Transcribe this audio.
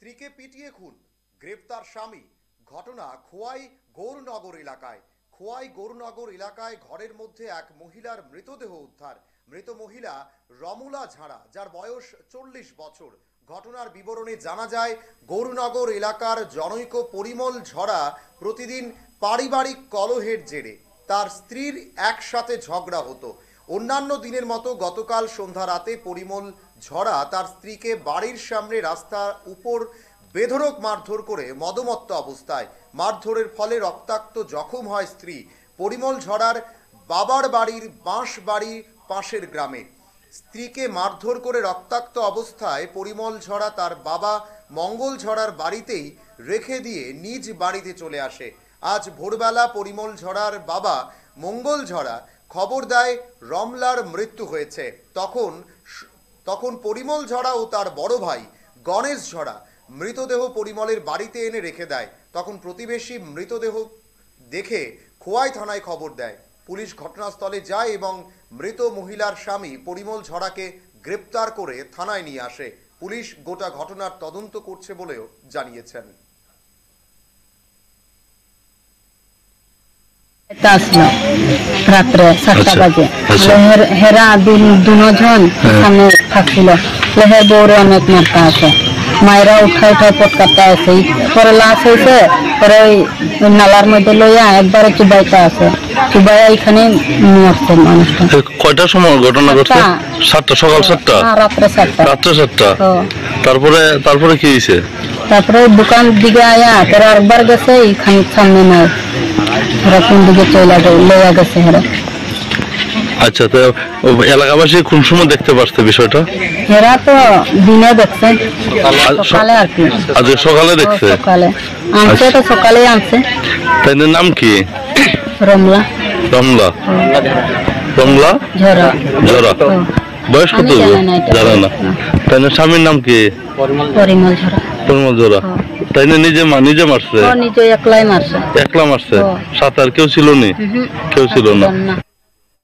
স্ত্রীকে পিটিয়ে খুন, গ্রেপ্তার স্বামী। ঘটনা খোয়াই গৌরনগর এলাকায়। খোয়াই গৌরনগর এলাকায় ঘরের মধ্যে এক মহিলার মৃতদেহ উদ্ধার। মৃত মহিলা রমলা ঝাড়া, যার বয়স 40 বছর। ঘটনার বিবরণে জানা যায়, গৌরনগর এলাকার জনৈক পরিমল ঝরা প্রতিদিন পারিবারিক কলহের জেরে তার স্ত্রীর একসাথে ঝগড়া হতো। অন্যান্য দিনের মতো গতকাল সন্ধ্যা রাতে পরিমল ঝরা তার স্ত্রীকে বাড়ির সামনে রাস্তার উপর বেধড়ক মারধর করে মদমত্ত অবস্থায়। মারধরের ফলে রক্তাক্ত জখম হয় স্ত্রী। পরিমল ঝরার বাবার বাড়ির বাঁশবাড়ি পাশের গ্রামে। স্ত্রীকে মারধর করে রক্তাক্ত অবস্থায় পরিমল ঝরা তার বাবা মঙ্গল ঝরার বাড়িতেই রেখে দিয়ে নিজ বাড়িতে চলে আসে। আজ ভোরবেলা পরিমল ঝরার বাবা মঙ্গল ঝরা খবর দেয় রমলার মৃত্যু হয়েছে। তখন পরিমল ঝরা ও তার বড় ভাই গণেশ ঝরা মৃতদেহ পরিমলের বাড়িতে এনে রেখে দেয়। তখন প্রতিবেশী মৃতদেহ দেখে খোয়াই থানায় খবর দেয়। পুলিশ ঘটনাস্থলে যায় এবং মৃত মহিলার স্বামী পরিমল ঝরাকে গ্রেপ্তার করে থানায় নিয়ে আসে। পুলিশ গোটা ঘটনার তদন্ত করছে বলেও জানিয়েছেন। রাত্রে 7টা বাজে হেরা দুজন সামনে থাকছিল। লেহের বউরে অনেক মারতা আছে, মায়েরা উঠাই পটকাতে আছে। পরে লাশ হয়েছে, পরে ওই নালার মধ্যে লইয়া একবারে চুবাইতে আছে, চুবাইয়া এখানে মরছে মানুষটা। কয়টার সময় ঘটনা ঘটছে? 7টা, সকাল 7টা, রাত্রে 7টা। তারপরে কি হয়েছে? তারপরে দোকান দিকে আয়া পরে আরেকবার গেছে, এইখানে সামনে নাই। ওরা কোন দিকে চলে লইয়া গেছে হেরা। আচ্ছা, তো এলাকাবাসী কোন সময় দেখতে পারছে বিষয়টা? এরা তো দিনে দেখছে, সকালে আর কি। আজকে সকালে দেখছে? সকালে আনছে, তো সকালেই আনছে। তাই নাম কি? রমলা। রমলা রমলা ঝরা। ঝরা। বয়স কত? জানা না। তাই স্বামীর নাম কি? পরিমল ঝরা। পরিমল ঝরা। তাই নিজে মারছে? নিজে একলাই মারছে। একলা মারছে? সাথে আর কেউ ছিল নি? কেউ ছিল না।